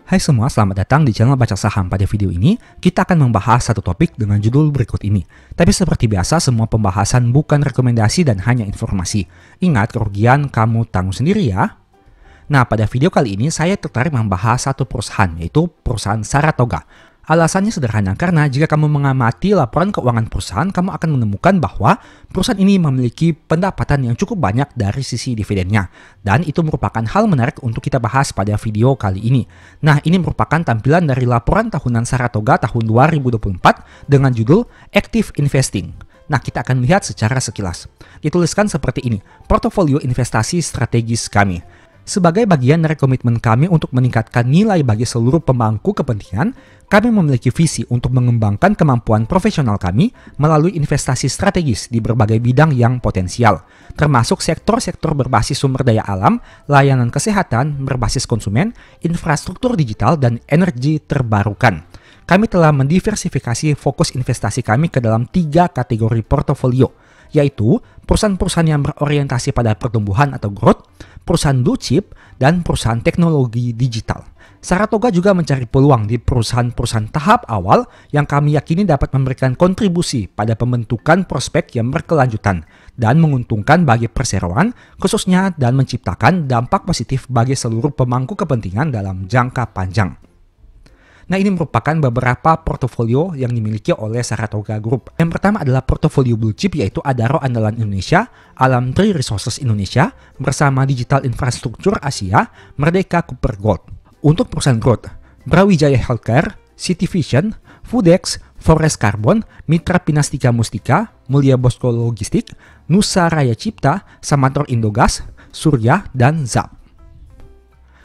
Hai semua, selamat datang di channel Baca Saham. Pada video ini, kita akan membahas satu topik dengan judul berikut ini. Tapi seperti biasa, semua pembahasan bukan rekomendasi dan hanya informasi. Ingat, kerugian kamu tanggung sendiri ya. Nah, pada video kali ini saya tertarik membahas satu perusahaan, yaitu perusahaan Saratoga. Alasannya sederhana, karena jika kamu mengamati laporan keuangan perusahaan, kamu akan menemukan bahwa perusahaan ini memiliki pendapatan yang cukup banyak dari sisi dividennya. Dan itu merupakan hal menarik untuk kita bahas pada video kali ini. Nah, ini merupakan tampilan dari laporan tahunan Saratoga tahun 2024 dengan judul Active Investing. Nah, kita akan lihat secara sekilas. Dituliskan seperti ini, portofolio investasi strategis kami. Sebagai bagian dari komitmen kami untuk meningkatkan nilai bagi seluruh pemangku kepentingan, kami memiliki visi untuk mengembangkan kemampuan profesional kami melalui investasi strategis di berbagai bidang yang potensial, termasuk sektor-sektor berbasis sumber daya alam, layanan kesehatan, berbasis konsumen, infrastruktur digital, dan energi terbarukan. Kami telah mendiversifikasi fokus investasi kami ke dalam 3 kategori portofolio, yaitu perusahaan-perusahaan yang berorientasi pada pertumbuhan atau growth, perusahaan blue chip, dan perusahaan teknologi digital. Saratoga juga mencari peluang di perusahaan-perusahaan tahap awal yang kami yakini dapat memberikan kontribusi pada pembentukan prospek yang berkelanjutan dan menguntungkan bagi perseroan khususnya dan menciptakan dampak positif bagi seluruh pemangku kepentingan dalam jangka panjang. Nah, ini merupakan beberapa portofolio yang dimiliki oleh Saratoga Group. Yang pertama adalah portofolio blue chip, yaitu Adaro Andalan Indonesia, Alam Tree Resources Indonesia, bersama Digital Infrastruktur Asia, Merdeka Cooper Gold. Untuk perusahaan growth, Brawijaya Healthcare, City Vision, Foodex, Forest Carbon, Mitra Pinastika Mustika, Mulia Bosco Logistik, Nusa Raya Cipta, Samator Indogas, Surya, dan ZAP.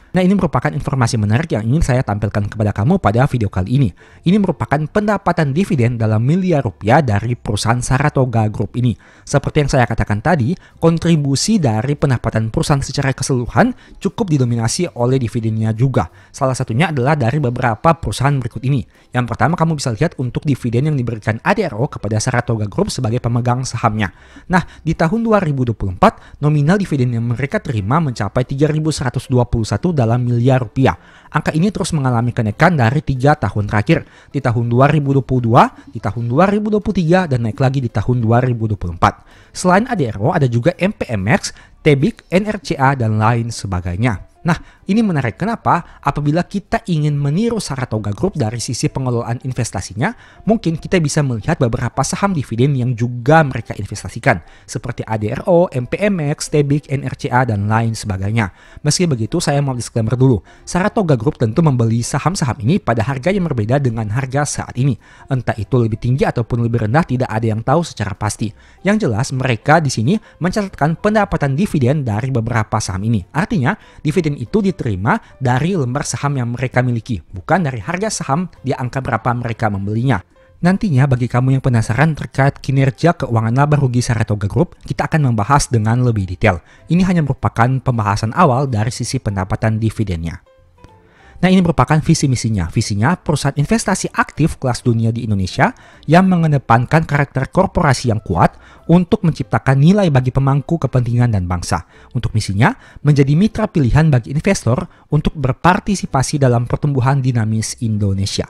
Nah, ini merupakan informasi menarik yang ingin saya tampilkan kepada kamu pada video kali ini. Ini merupakan pendapatan dividen dalam miliar rupiah dari perusahaan Saratoga Group ini. Seperti yang saya katakan tadi, kontribusi dari pendapatan perusahaan secara keseluruhan cukup didominasi oleh dividennya juga. Salah satunya adalah dari beberapa perusahaan berikut ini. Yang pertama, kamu bisa lihat untuk dividen yang diberikan ADRO kepada Saratoga Group sebagai pemegang sahamnya. Nah, di tahun 2024, nominal dividen yang mereka terima mencapai 3.121 dalam miliar rupiah. Angka ini terus mengalami kenaikan dari 3 tahun terakhir, di tahun 2022, di tahun 2023, dan naik lagi di tahun 2024. Selain ADRO, ada juga MPMX, TEBIK, NRCA, dan lain sebagainya. Nah, ini menarik. Kenapa? Apabila kita ingin meniru Saratoga Group dari sisi pengelolaan investasinya, mungkin kita bisa melihat beberapa saham dividen yang juga mereka investasikan, seperti ADRO, MPMX, TEBIK, NRCA, dan lain sebagainya. Meski begitu, saya mau disclaimer dulu. Saratoga Group tentu membeli saham-saham ini pada harga yang berbeda dengan harga saat ini. Entah itu lebih tinggi ataupun lebih rendah, tidak ada yang tahu secara pasti. Yang jelas, mereka di sini mencatatkan pendapatan dividen dari beberapa saham ini. Artinya, dividen itu diterima dari lembar saham yang mereka miliki, bukan dari harga saham di angka berapa mereka membelinya. Nantinya bagi kamu yang penasaran terkait kinerja keuangan laba rugi Saratoga Group, kita akan membahas dengan lebih detail. Ini hanya merupakan pembahasan awal dari sisi pendapatan dividennya. Nah, ini merupakan visi misinya. Visinya perusahaan investasi aktif kelas dunia di Indonesia yang mengedepankan karakter korporasi yang kuat untuk menciptakan nilai bagi pemangku kepentingan dan bangsa. Untuk misinya, menjadi mitra pilihan bagi investor untuk berpartisipasi dalam pertumbuhan dinamis Indonesia.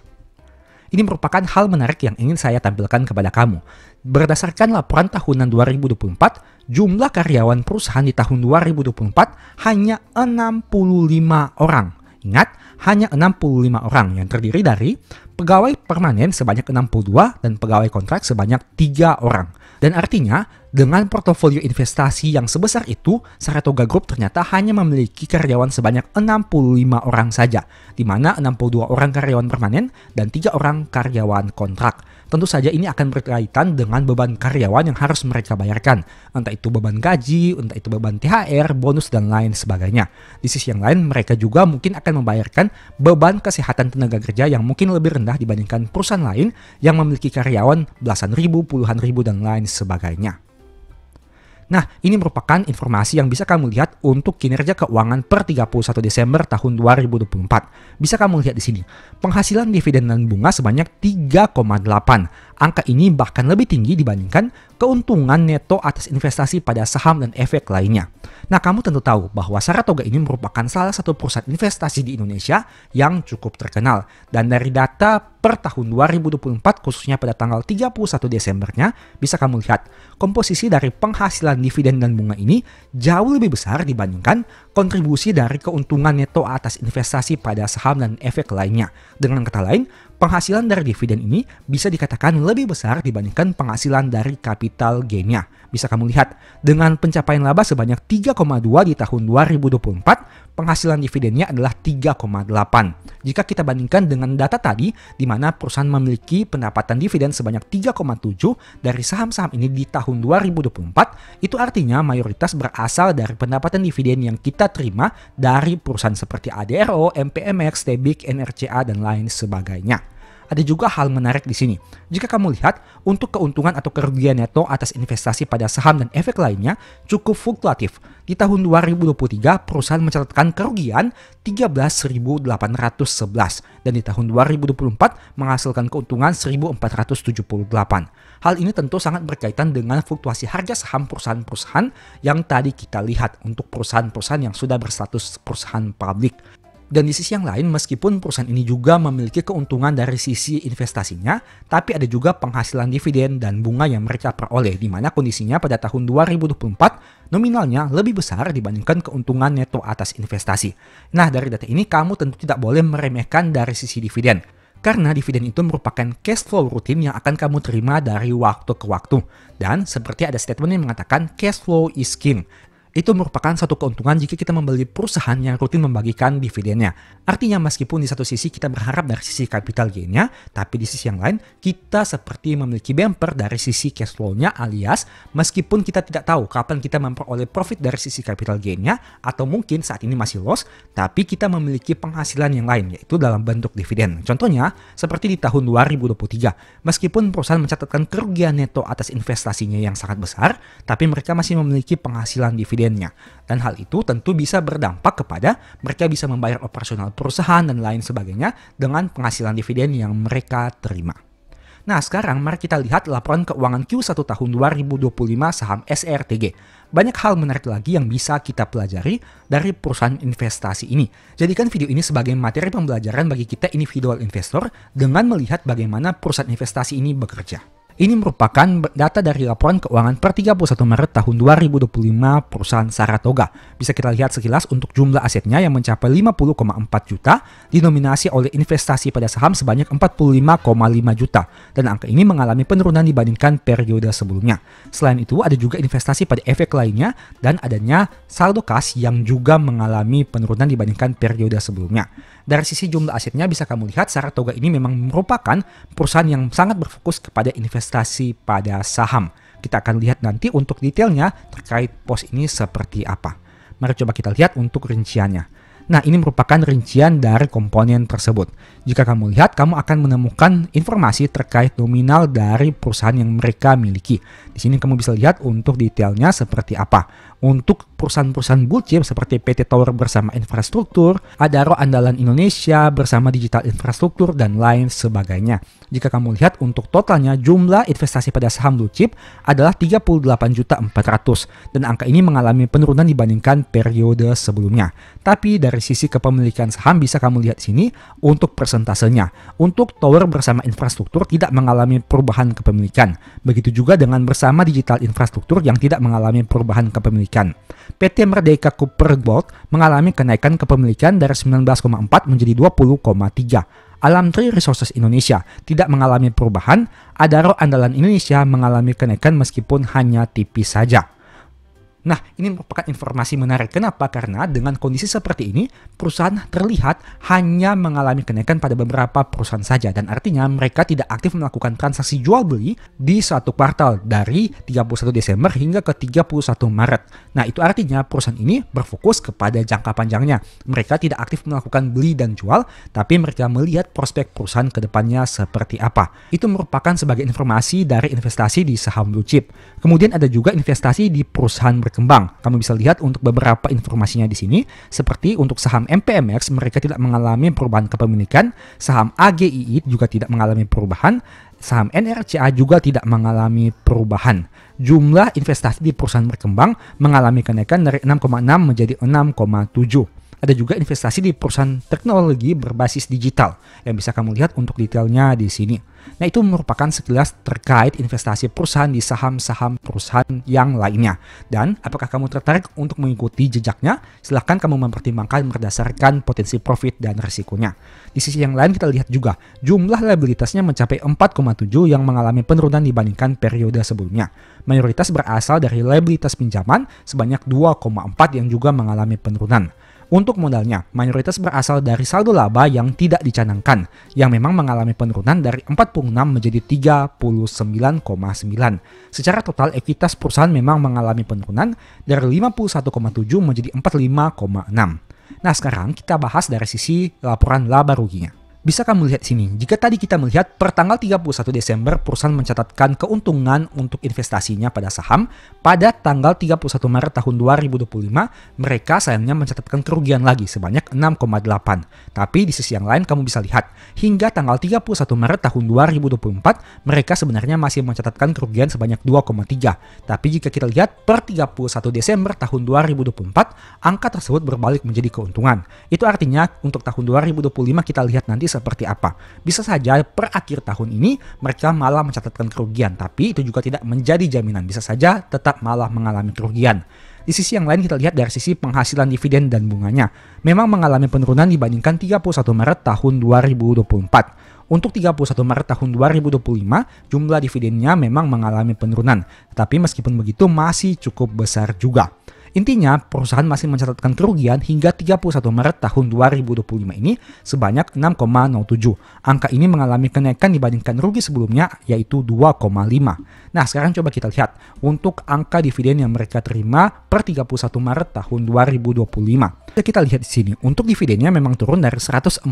Ini merupakan hal menarik yang ingin saya tampilkan kepada kamu. Berdasarkan laporan tahunan 2024, jumlah karyawan perusahaan di tahun 2024 hanya 65 orang. Ingat, hanya 65 orang yang terdiri dari pegawai permanen sebanyak 62 dan pegawai kontrak sebanyak 3 orang. Dan artinya, dengan portofolio investasi yang sebesar itu, Saratoga Group ternyata hanya memiliki karyawan sebanyak 65 orang saja, di mana 62 orang karyawan permanen dan 3 orang karyawan kontrak. Tentu saja ini akan berkaitan dengan beban karyawan yang harus mereka bayarkan, entah itu beban gaji, entah itu beban THR, bonus, dan lain sebagainya. Di sisi yang lain, mereka juga mungkin akan membayarkan beban kesehatan tenaga kerja yang mungkin lebih rendah dibandingkan perusahaan lain yang memiliki karyawan belasan ribu, puluhan ribu, dan lain sebagainya. Nah, ini merupakan informasi yang bisa kamu lihat untuk kinerja keuangan per 31 Desember tahun 2024. Bisa kamu lihat di sini. Penghasilan dividen dan bunga sebanyak 3,8. Angka ini bahkan lebih tinggi dibandingkan keuntungan neto atas investasi pada saham dan efek lainnya. Nah, kamu tentu tahu bahwa Saratoga ini merupakan salah satu perusahaan investasi di Indonesia yang cukup terkenal. Dan dari data per tahun 2024 khususnya pada tanggal 31 Desembernya, bisa kamu lihat komposisi dari penghasilan dividen dan bunga ini jauh lebih besar dibandingkan kontribusi dari keuntungan neto atas investasi pada saham dan efek lainnya. Dengan kata lain, penghasilan dari dividen ini bisa dikatakan lebih besar dibandingkan penghasilan dari capital gain-nya. Bisa kamu lihat, dengan pencapaian laba sebanyak 3,2 di tahun 2024, penghasilan dividennya adalah 3,8. Jika kita bandingkan dengan data tadi, di mana perusahaan memiliki pendapatan dividen sebanyak 3,7 dari saham-saham ini di tahun 2024, itu artinya mayoritas berasal dari pendapatan dividen yang kita terima dari perusahaan seperti ADRO, MPMX, Tebik, NRCA, dan lain sebagainya. Ada juga hal menarik di sini. Jika kamu lihat, untuk keuntungan atau kerugian neto atas investasi pada saham dan efek lainnya cukup fluktuatif. Di tahun 2023, perusahaan mencatatkan kerugian 13.811 dan di tahun 2024 menghasilkan keuntungan 1.478. Hal ini tentu sangat berkaitan dengan fluktuasi harga saham perusahaan-perusahaan yang tadi kita lihat untuk perusahaan-perusahaan yang sudah berstatus perusahaan publik. Dan di sisi yang lain, meskipun perusahaan ini juga memiliki keuntungan dari sisi investasinya, tapi ada juga penghasilan dividen dan bunga yang mereka peroleh, di mana kondisinya pada tahun 2024 nominalnya lebih besar dibandingkan keuntungan neto atas investasi. Nah, dari data ini kamu tentu tidak boleh meremehkan dari sisi dividen. Karena dividen itu merupakan cash flow rutin yang akan kamu terima dari waktu ke waktu. Dan seperti ada statement yang mengatakan cash flow is king. Itu merupakan satu keuntungan jika kita membeli perusahaan yang rutin membagikan dividennya. Artinya meskipun di satu sisi kita berharap dari sisi capital gain-nya, tapi di sisi yang lain kita seperti memiliki bumper dari sisi cash flow-nya, alias meskipun kita tidak tahu kapan kita memperoleh profit dari sisi capital gain-nya atau mungkin saat ini masih loss, tapi kita memiliki penghasilan yang lain yaitu dalam bentuk dividen. Contohnya seperti di tahun 2023, meskipun perusahaan mencatatkan kerugian neto atas investasinya yang sangat besar, tapi mereka masih memiliki penghasilan dividen. Dan hal itu tentu bisa berdampak kepada mereka bisa membayar operasional perusahaan dan lain sebagainya dengan penghasilan dividen yang mereka terima. Nah, sekarang mari kita lihat laporan keuangan Q1 tahun 2025 saham SRTG. Banyak hal menarik lagi yang bisa kita pelajari dari perusahaan investasi ini. Jadikan video ini sebagai materi pembelajaran bagi kita individual investor dengan melihat bagaimana perusahaan investasi ini bekerja. Ini merupakan data dari laporan keuangan per 31 Maret tahun 2025 perusahaan Saratoga. Bisa kita lihat sekilas untuk jumlah asetnya yang mencapai 50,4 juta, dinominasi oleh investasi pada saham sebanyak 45,5 juta. Dan angka ini mengalami penurunan dibandingkan periode sebelumnya. Selain itu, ada juga investasi pada efek lainnya dan adanya saldo kas yang juga mengalami penurunan dibandingkan periode sebelumnya. Dari sisi jumlah asetnya bisa kamu lihat Saratoga ini memang merupakan perusahaan yang sangat berfokus kepada investasi pada saham. Kita akan lihat nanti untuk detailnya terkait pos ini seperti apa. Mari coba kita lihat untuk rinciannya. Nah, ini merupakan rincian dari komponen tersebut. Jika kamu lihat, kamu akan menemukan informasi terkait nominal dari perusahaan yang mereka miliki. Di sini kamu bisa lihat untuk detailnya seperti apa. Untuk perusahaan-perusahaan blue chip seperti PT Tower bersama infrastruktur, Adaro Andalan Indonesia bersama digital infrastruktur, dan lain sebagainya. Jika kamu lihat untuk totalnya jumlah investasi pada saham blue chip adalah 38.400.000 dan angka ini mengalami penurunan dibandingkan periode sebelumnya. Tapi dari sisi kepemilikan saham bisa kamu lihat di sini untuk persentasenya. Untuk Tower bersama infrastruktur tidak mengalami perubahan kepemilikan. Begitu juga dengan bersama digital infrastruktur yang tidak mengalami perubahan kepemilikan. PT Merdeka Cooper Gold mengalami kenaikan kepemilikan dari 19,4 menjadi 20,3. Alamtree Resources Indonesia tidak mengalami perubahan. Adaro Andalan Indonesia mengalami kenaikan meskipun hanya tipis saja. Nah, ini merupakan informasi menarik. Kenapa? Karena dengan kondisi seperti ini, perusahaan terlihat hanya mengalami kenaikan pada beberapa perusahaan saja. Dan artinya mereka tidak aktif melakukan transaksi jual beli di suatu kuartal dari 31 Desember hingga ke 31 Maret. Nah, itu artinya perusahaan ini berfokus kepada jangka panjangnya. Mereka tidak aktif melakukan beli dan jual, tapi mereka melihat prospek perusahaan ke depannya seperti apa. Itu merupakan sebagai informasi dari investasi di saham blue chip. Kemudian ada juga investasi di perusahaan berkembang. Kamu bisa lihat untuk beberapa informasinya di sini, seperti untuk saham MPMX mereka tidak mengalami perubahan kepemilikan, saham AGII juga tidak mengalami perubahan, Saham NRCA juga tidak mengalami perubahan. Jumlah investasi di perusahaan berkembang mengalami kenaikan dari 6,6 menjadi 6,7. Ada juga investasi di perusahaan teknologi berbasis digital yang bisa kamu lihat untuk detailnya di sini. Nah, itu merupakan sekilas terkait investasi perusahaan di saham-saham perusahaan yang lainnya. Dan apakah kamu tertarik untuk mengikuti jejaknya? Silahkan kamu mempertimbangkan berdasarkan potensi profit dan risikonya. Di sisi yang lain kita lihat juga jumlah liabilitasnya mencapai 4,7 yang mengalami penurunan dibandingkan periode sebelumnya. Mayoritas berasal dari liabilitas pinjaman sebanyak 2,4 yang juga mengalami penurunan. Untuk modalnya, mayoritas berasal dari saldo laba yang tidak dicanangkan, yang memang mengalami penurunan dari 46 menjadi 39,9. Secara total, ekuitas perusahaan memang mengalami penurunan dari 51,7 menjadi 45,6. Nah, sekarang kita bahas dari sisi laporan laba ruginya. Bisa kamu lihat sini, jika tadi kita melihat per tanggal 31 Desember perusahaan mencatatkan keuntungan untuk investasinya pada saham, pada tanggal 31 Maret tahun 2025 mereka sayangnya mencatatkan kerugian lagi sebanyak 6,8. Tapi di sisi yang lain kamu bisa lihat, hingga tanggal 31 Maret tahun 2024 mereka sebenarnya masih mencatatkan kerugian sebanyak 2,3. Tapi jika kita lihat per 31 Desember tahun 2024, angka tersebut berbalik menjadi keuntungan. Itu artinya untuk tahun 2025 kita lihat nanti seperti apa. Bisa saja per akhir tahun ini mereka malah mencatatkan kerugian, tapi itu juga tidak menjadi jaminan. Bisa saja tetap malah mengalami kerugian. Di sisi yang lain kita lihat dari sisi penghasilan dividen dan bunganya. Memang mengalami penurunan dibandingkan 31 Maret tahun 2024. Untuk 31 Maret tahun 2025, jumlah dividennya memang mengalami penurunan. Tapi meskipun begitu masih cukup besar juga. Intinya, perusahaan masih mencatatkan kerugian hingga 31 Maret tahun 2025 ini sebanyak 6,07. Angka ini mengalami kenaikan dibandingkan rugi sebelumnya yaitu 2,5. Nah, sekarang coba kita lihat untuk angka dividen yang mereka terima per 31 Maret tahun 2025. Kita lihat di sini, untuk dividennya memang turun dari 114.000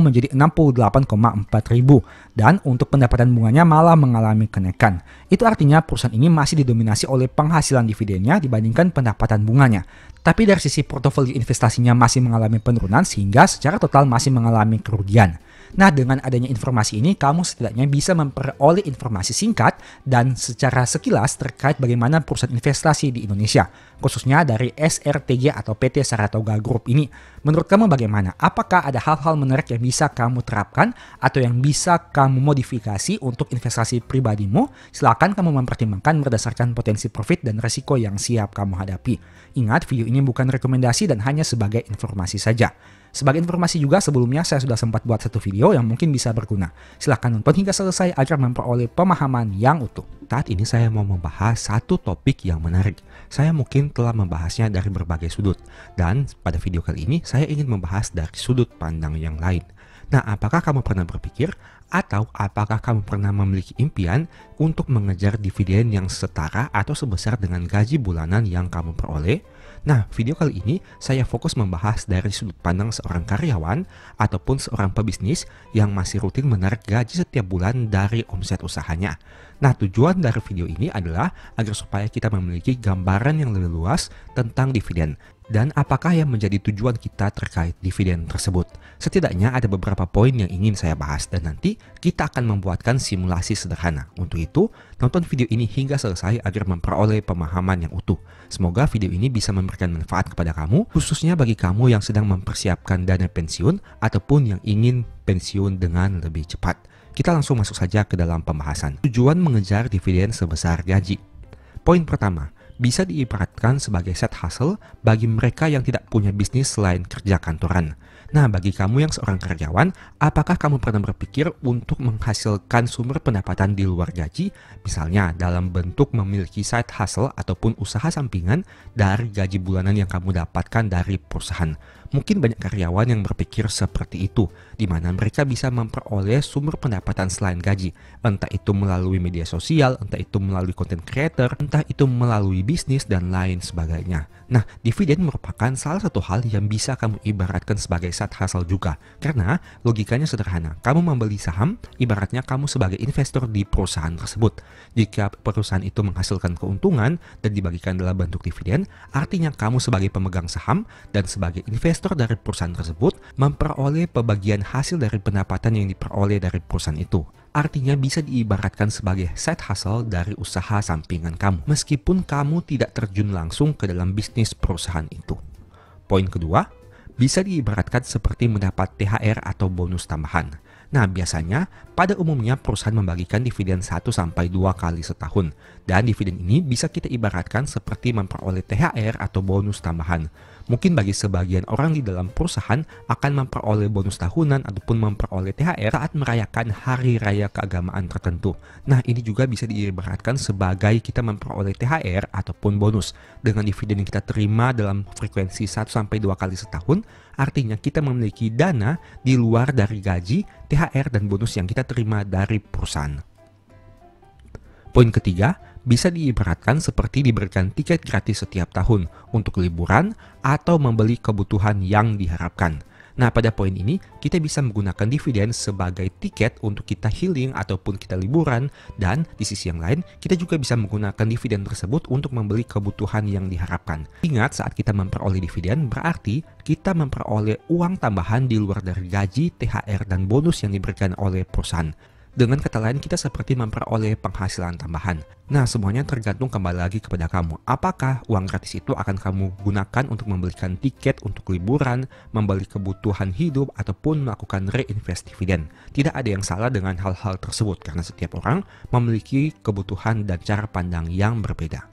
menjadi 68,4.000 dan untuk pendapatan bunganya malah mengalami kenaikan. Itu artinya perusahaan ini masih didominasi oleh penghasilan dividennya dibandingkan pendapatan bunganya. Tapi dari sisi portofolio investasinya masih mengalami penurunan sehingga secara total masih mengalami kerugian. Nah, dengan adanya informasi ini, kamu setidaknya bisa memperoleh informasi singkat dan secara sekilas terkait bagaimana perusahaan investasi di Indonesia, khususnya dari SRTG atau PT Saratoga Group ini. Menurut kamu bagaimana? Apakah ada hal-hal menarik yang bisa kamu terapkan atau yang bisa kamu modifikasi untuk investasi pribadimu? Silakan kamu mempertimbangkan berdasarkan potensi profit dan risiko yang siap kamu hadapi. Ingat, video ini bukan rekomendasi dan hanya sebagai informasi saja. Sebagai informasi juga, sebelumnya saya sudah sempat buat satu video yang mungkin bisa berguna. Silahkan nonton hingga selesai agar memperoleh pemahaman yang utuh. Saat ini saya mau membahas satu topik yang menarik. Saya mungkin telah membahasnya dari berbagai sudut. Dan pada video kali ini saya ingin membahas dari sudut pandang yang lain. Nah, apakah kamu pernah berpikir atau apakah kamu pernah memiliki impian untuk mengejar dividen yang setara atau sebesar dengan gaji bulanan yang kamu peroleh? Nah, video kali ini saya fokus membahas dari sudut pandang seorang karyawan ataupun seorang pebisnis yang masih rutin menarik gaji setiap bulan dari omset usahanya. Nah, tujuan dari video ini adalah agar supaya kita memiliki gambaran yang lebih luas tentang dividen dan apakah yang menjadi tujuan kita terkait dividen tersebut. Setidaknya ada beberapa poin yang ingin saya bahas dan nanti kita akan membuatkan simulasi sederhana. Untuk itu, tonton video ini hingga selesai agar memperoleh pemahaman yang utuh. Semoga video ini bisa memberikan manfaat kepada kamu, khususnya bagi kamu yang sedang mempersiapkan dana pensiun ataupun yang ingin pensiun dengan lebih cepat. Kita langsung masuk saja ke dalam pembahasan. Tujuan mengejar dividen sebesar gaji. Poin pertama, bisa diibaratkan sebagai side hustle bagi mereka yang tidak punya bisnis selain kerja kantoran. Nah, bagi kamu yang seorang karyawan, apakah kamu pernah berpikir untuk menghasilkan sumber pendapatan di luar gaji? Misalnya dalam bentuk memiliki side hustle ataupun usaha sampingan dari gaji bulanan yang kamu dapatkan dari perusahaan. Mungkin banyak karyawan yang berpikir seperti itu, di mana mereka bisa memperoleh sumber pendapatan selain gaji, entah itu melalui media sosial, entah itu melalui content creator, entah itu melalui bisnis, dan lain sebagainya. Nah, dividen merupakan salah satu hal yang bisa kamu ibaratkan sebagai side hustle juga, karena logikanya sederhana. Kamu membeli saham, ibaratnya kamu sebagai investor di perusahaan tersebut. Jika perusahaan itu menghasilkan keuntungan dan dibagikan dalam bentuk dividen, artinya kamu sebagai pemegang saham dan sebagai investor dari perusahaan tersebut memperoleh pembagian hasil dari pendapatan yang diperoleh dari perusahaan itu. artinya bisa diibaratkan sebagai side hustle dari usaha sampingan kamu, meskipun kamu tidak terjun langsung ke dalam bisnis perusahaan itu. Poin kedua, bisa diibaratkan seperti mendapat THR atau bonus tambahan. Nah, biasanya pada umumnya perusahaan membagikan dividen 1-2 kali setahun. Dan dividen ini bisa kita ibaratkan seperti memperoleh THR atau bonus tambahan. Mungkin bagi sebagian orang di dalam perusahaan akan memperoleh bonus tahunan ataupun memperoleh THR saat merayakan hari raya keagamaan tertentu. Nah, ini juga bisa diibaratkan sebagai kita memperoleh THR ataupun bonus. Dengan dividen yang kita terima dalam frekuensi 1-2 kali setahun, artinya kita memiliki dana di luar dari gaji, THR, dan bonus yang kita terima dari perusahaan. Poin ketiga, bisa diibaratkan seperti diberikan tiket gratis setiap tahun untuk liburan atau membeli kebutuhan yang diharapkan. Nah, pada poin ini, kita bisa menggunakan dividen sebagai tiket untuk kita healing ataupun kita liburan, dan di sisi yang lain, kita juga bisa menggunakan dividen tersebut untuk membeli kebutuhan yang diharapkan. Ingat, saat kita memperoleh dividen, berarti kita memperoleh uang tambahan di luar dari gaji, THR, dan bonus yang diberikan oleh perusahaan. Dengan kata lain, kita seperti memperoleh penghasilan tambahan. Nah, semuanya tergantung kembali lagi kepada kamu. Apakah uang gratis itu akan kamu gunakan untuk membelikan tiket untuk liburan, membeli kebutuhan hidup, ataupun melakukan reinvest dividen? Tidak ada yang salah dengan hal-hal tersebut, karena setiap orang memiliki kebutuhan dan cara pandang yang berbeda.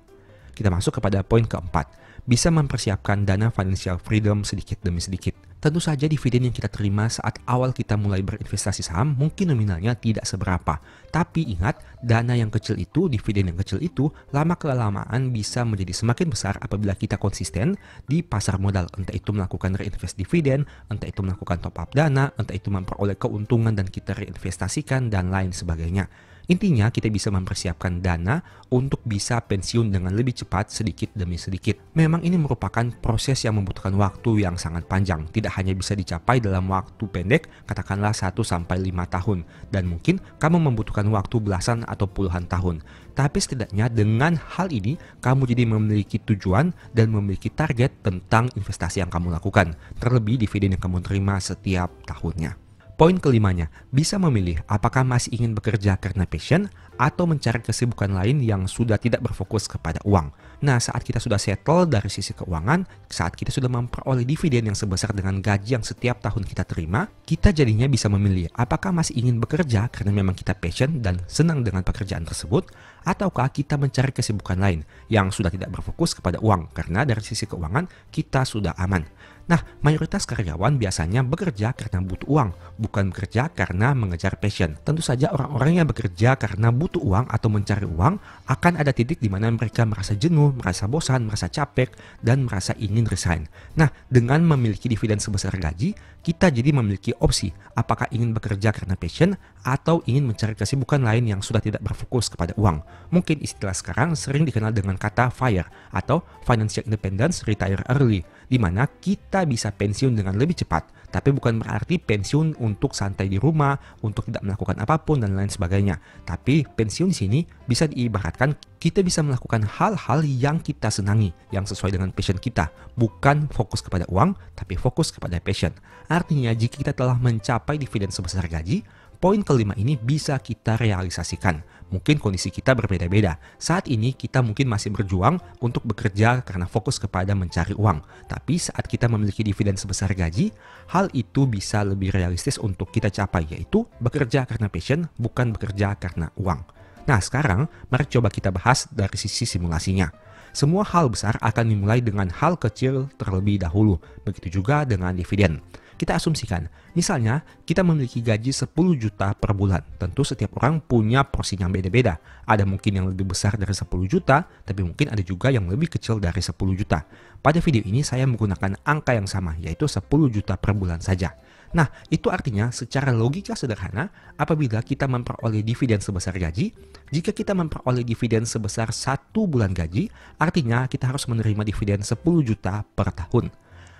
Kita masuk kepada poin keempat. Bisa mempersiapkan dana financial freedom sedikit demi sedikit. Tentu saja dividen yang kita terima saat awal kita mulai berinvestasi saham mungkin nominalnya tidak seberapa. Tapi ingat, dana yang kecil itu, dividen yang kecil itu, lama-kelamaan bisa menjadi semakin besar apabila kita konsisten di pasar modal. Entah itu melakukan reinvest dividen, entah itu melakukan top up dana, entah itu memperoleh keuntungan dan kita reinvestasikan, dan lain sebagainya. Intinya, kita bisa mempersiapkan dana untuk bisa pensiun dengan lebih cepat sedikit demi sedikit. Memang ini merupakan proses yang membutuhkan waktu yang sangat panjang. Tidak hanya bisa dicapai dalam waktu pendek, katakanlah 1-5 tahun. Dan mungkin kamu membutuhkan waktu belasan atau puluhan tahun. Tapi setidaknya dengan hal ini, kamu jadi memiliki tujuan dan memiliki target tentang investasi yang kamu lakukan. Terlebih dividen yang kamu terima setiap tahunnya. Poin kelimanya, bisa memilih apakah masih ingin bekerja karena passion atau mencari kesibukan lain yang sudah tidak berfokus kepada uang. Nah, saat kita sudah settle dari sisi keuangan, saat kita sudah memperoleh dividen yang sebesar dengan gaji yang setiap tahun kita terima, kita jadinya bisa memilih apakah masih ingin bekerja karena memang kita passion dan senang dengan pekerjaan tersebut, ataukah kita mencari kesibukan lain yang sudah tidak berfokus kepada uang karena dari sisi keuangan kita sudah aman. Nah, mayoritas karyawan biasanya bekerja karena butuh uang, bukan bekerja karena mengejar passion. Tentu saja orang-orang yang bekerja karena butuh uang atau mencari uang akan ada titik di mana mereka merasa jenuh, merasa bosan, merasa capek, dan merasa ingin resign. Nah, dengan memiliki dividen sebesar gaji, kita jadi memiliki opsi apakah ingin bekerja karena passion atau ingin mencari kesibukan lain yang sudah tidak berfokus kepada uang. Mungkin istilah sekarang sering dikenal dengan kata FIRE atau Financial Independence Retire Early, di mana kita bisa pensiun dengan lebih cepat, tapi bukan berarti pensiun untuk santai di rumah, untuk tidak melakukan apapun dan lain sebagainya. Tapi pensiun di sini bisa diibaratkan kita bisa melakukan hal-hal yang kita senangi, yang sesuai dengan passion kita, bukan fokus kepada uang, tapi fokus kepada passion. Artinya jika kita telah mencapai dividen sebesar gaji, poin kelima ini bisa kita realisasikan. Mungkin kondisi kita berbeda-beda. Saat ini kita mungkin masih berjuang untuk bekerja karena fokus kepada mencari uang. Tapi saat kita memiliki dividen sebesar gaji, hal itu bisa lebih realistis untuk kita capai, yaitu bekerja karena passion, bukan bekerja karena uang. Nah, sekarang mari coba kita bahas dari sisi simulasinya. Semua hal besar akan dimulai dengan hal kecil terlebih dahulu. Begitu juga dengan dividen. Kita asumsikan, misalnya kita memiliki gaji 10 juta per bulan. Tentu setiap orang punya porsi yang beda-beda. Ada mungkin yang lebih besar dari 10 juta, tapi mungkin ada juga yang lebih kecil dari 10 juta. Pada video ini saya menggunakan angka yang sama, yaitu 10 juta per bulan saja. Nah, itu artinya secara logika sederhana, apabila kita memperoleh dividen sebesar gaji, jika kita memperoleh dividen sebesar 1 bulan gaji, artinya kita harus menerima dividen 10 juta per tahun.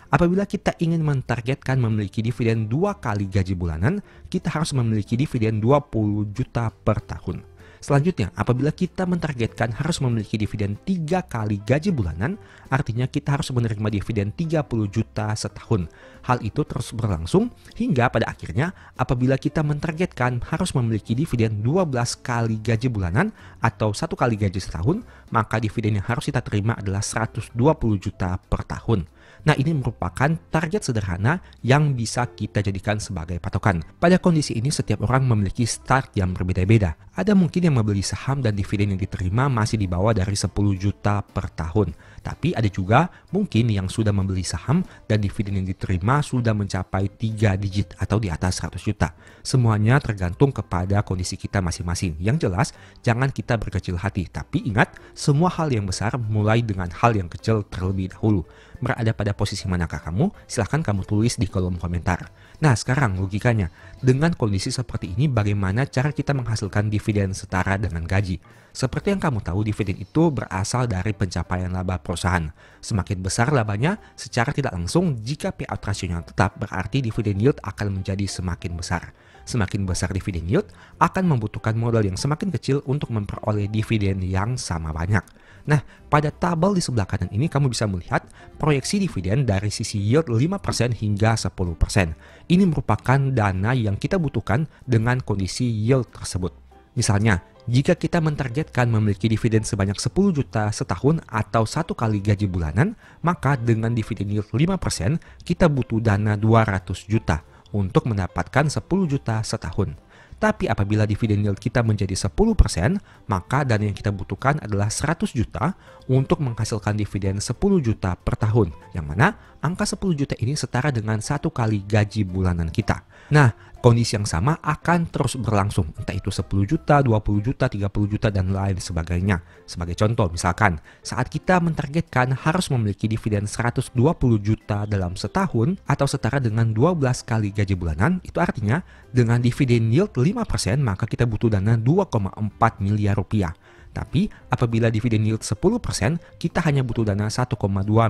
Apabila kita ingin mentargetkan memiliki dividen 2 kali gaji bulanan, kita harus memiliki dividen 20 juta per tahun. Selanjutnya, apabila kita mentargetkan harus memiliki dividen 3 kali gaji bulanan, artinya kita harus menerima dividen 30 juta setahun. Hal itu terus berlangsung hingga pada akhirnya apabila kita mentargetkan harus memiliki dividen 12 kali gaji bulanan atau 1 kali gaji setahun, maka dividen yang harus kita terima adalah 120 juta per tahun. Nah, ini merupakan target sederhana yang bisa kita jadikan sebagai patokan. Pada kondisi ini, setiap orang memiliki start yang berbeda-beda. Ada mungkin yang membeli saham dan dividen yang diterima masih di bawah dari 10 juta per tahun. Tapi ada juga mungkin yang sudah membeli saham dan dividen yang diterima sudah mencapai 3 digit atau di atas 100 juta. Semuanya tergantung kepada kondisi kita masing-masing. Yang jelas, jangan kita berkecil hati. Tapi ingat, semua hal yang besar mulai dengan hal yang kecil terlebih dahulu. Berada pada posisi manakah kamu? Silahkan kamu tulis di kolom komentar. Nah, sekarang logikanya, dengan kondisi seperti ini bagaimana cara kita menghasilkan dividen setara dengan gaji? Seperti yang kamu tahu, dividen itu berasal dari pencapaian laba perusahaan. Semakin besar labanya, secara tidak langsung jika payout ratio-nya tetap, berarti dividen yield akan menjadi semakin besar. Semakin besar dividen yield akan membutuhkan modal yang semakin kecil untuk memperoleh dividen yang sama banyak. Nah, pada tabel di sebelah kanan ini kamu bisa melihat proyeksi dividen dari sisi yield 5% hingga 10%. Ini merupakan dana yang kita butuhkan dengan kondisi yield tersebut. Misalnya, jika kita mentargetkan memiliki dividen sebanyak 10 juta setahun atau 1 kali gaji bulanan, maka dengan dividen yield 5%, kita butuh dana 200 juta untuk mendapatkan 10 juta setahun. Tapi apabila dividen yield kita menjadi 10%, maka dana yang kita butuhkan adalah 100 juta untuk menghasilkan dividen 10 juta per tahun. Yang mana angka 10 juta ini setara dengan 1 kali gaji bulanan kita. Nah, kondisi yang sama akan terus berlangsung. Entah itu 10 juta, 20 juta, 30 juta, dan lain sebagainya. Sebagai contoh, misalkan saat kita mentargetkan harus memiliki dividen 120 juta dalam setahun atau setara dengan 12 kali gaji bulanan, itu artinya dengan dividen yield 5% maka kita butuh dana 2,4 miliar rupiah. Tapi apabila dividen yield 10%, kita hanya butuh dana 1,2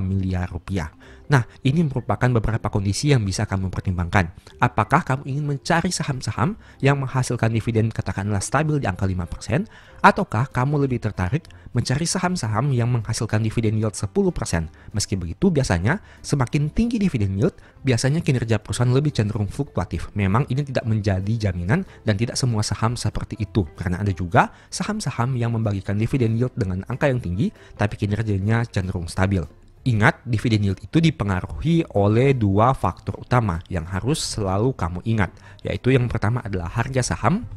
miliar rupiah. Nah, ini merupakan beberapa kondisi yang bisa kamu pertimbangkan. Apakah kamu ingin mencari saham-saham yang menghasilkan dividen katakanlah stabil di angka 5%, ataukah kamu lebih tertarik mencari saham-saham yang menghasilkan dividen yield 10%? Meski begitu, biasanya semakin tinggi dividen yield, biasanya kinerja perusahaan lebih cenderung fluktuatif. Memang ini tidak menjadi jaminan dan tidak semua saham seperti itu. Karena ada juga saham-saham yang membagikan dividen yield dengan angka yang tinggi, tapi kinerjanya cenderung stabil. Ingat, dividen yield itu dipengaruhi oleh 2 faktor utama yang harus selalu kamu ingat, yaitu yang pertama adalah harga saham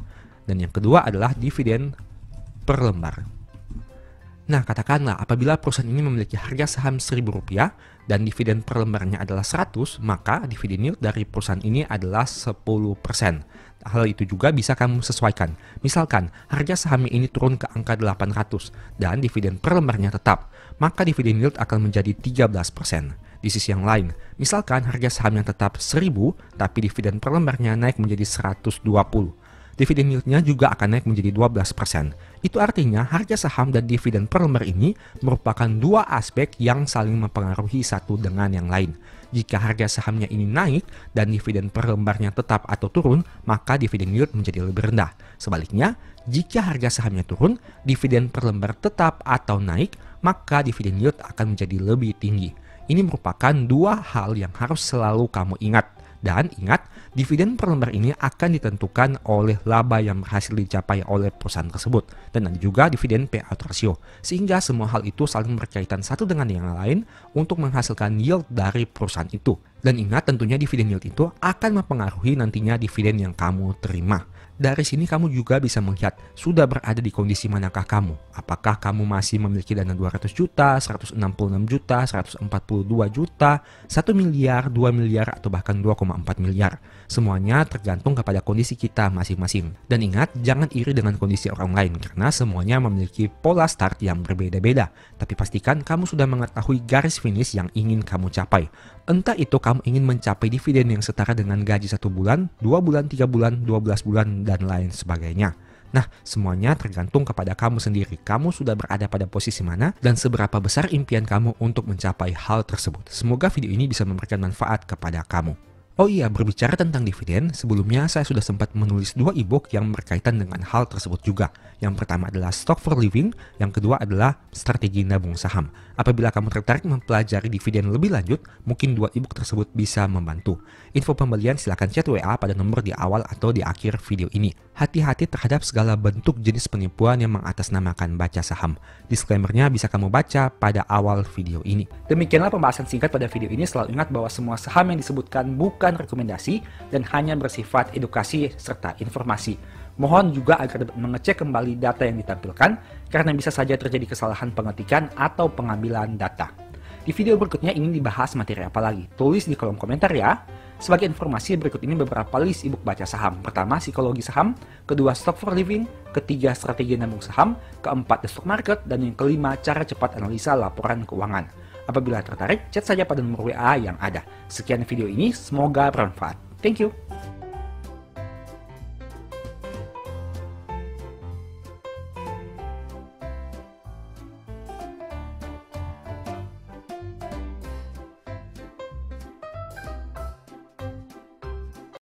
dan yang kedua adalah dividen per lembar. Nah, katakanlah apabila perusahaan ini memiliki harga saham Rp1.000 dan dividen per lembarnya adalah 100, maka dividen yield dari perusahaan ini adalah 10%. Hal itu juga bisa kamu sesuaikan. Misalkan harga sahamnya ini turun ke angka 800 dan dividen per lembarnya tetap, maka dividen yield akan menjadi 13%. Di sisi yang lain, misalkan harga sahamnya tetap 1000 tapi dividen per lembarnya naik menjadi 120. Dividen yieldnya juga akan naik menjadi 12%. Itu artinya harga saham dan dividen per lembar ini merupakan 2 aspek yang saling mempengaruhi satu dengan yang lain. Jika harga sahamnya ini naik dan dividen per lembarnya tetap atau turun, maka dividen yield menjadi lebih rendah. Sebaliknya, jika harga sahamnya turun, dividen per lembar tetap atau naik, maka dividen yield akan menjadi lebih tinggi. Ini merupakan 2 hal yang harus selalu kamu ingat. Dan ingat, dividen per lembar ini akan ditentukan oleh laba yang berhasil dicapai oleh perusahaan tersebut. Dan ada juga dividen payout ratio. Sehingga semua hal itu saling berkaitan satu dengan yang lain untuk menghasilkan yield dari perusahaan itu. Dan ingat, tentunya dividen yield itu akan mempengaruhi nantinya dividen yang kamu terima. Dari sini kamu juga bisa melihat sudah berada di kondisi manakah kamu. Apakah kamu masih memiliki dana 200 juta, 166 juta, 142 juta, 1 miliar, 2 miliar, atau bahkan 2,4 miliar. Semuanya tergantung kepada kondisi kita masing-masing. Dan ingat, jangan iri dengan kondisi orang lain karena semuanya memiliki pola start yang berbeda-beda. Tapi pastikan kamu sudah mengetahui garis finish yang ingin kamu capai. Entah itu kamu ingin mencapai dividen yang setara dengan gaji 1 bulan, 2 bulan, 3 bulan, 12 bulan, dan lain sebagainya. Nah, semuanya tergantung kepada kamu sendiri. Kamu sudah berada pada posisi mana dan seberapa besar impian kamu untuk mencapai hal tersebut. Semoga video ini bisa memberikan manfaat kepada kamu. Oh iya, berbicara tentang dividen, sebelumnya saya sudah sempat menulis dua ebook yang berkaitan dengan hal tersebut juga. Yang pertama adalah Stock for Living, yang kedua adalah Strategi Nabung Saham. Apabila kamu tertarik mempelajari dividen lebih lanjut, mungkin dua ebook tersebut bisa membantu. Info pembelian silakan chat WA pada nomor di awal atau di akhir video ini. Hati-hati terhadap segala bentuk jenis penipuan yang mengatasnamakan baca saham. Disclaimer-nya bisa kamu baca pada awal video ini. Demikianlah pembahasan singkat pada video ini. Selalu ingat bahwa semua saham yang disebutkan bukan rekomendasi dan hanya bersifat edukasi serta informasi. Mohon juga agar dapat mengecek kembali data yang ditampilkan karena bisa saja terjadi kesalahan pengetikan atau pengambilan data. Di video berikutnya ingin dibahas materi apa lagi? Tulis di kolom komentar ya. Sebagai informasi, berikut ini beberapa list ebook baca saham. Pertama, psikologi saham, kedua, stock for living, ketiga, strategi nabung saham, keempat, the stock market, dan yang kelima, cara cepat analisa laporan keuangan. Apabila tertarik, chat saja pada nomor WA yang ada. Sekian video ini, semoga bermanfaat. Thank you.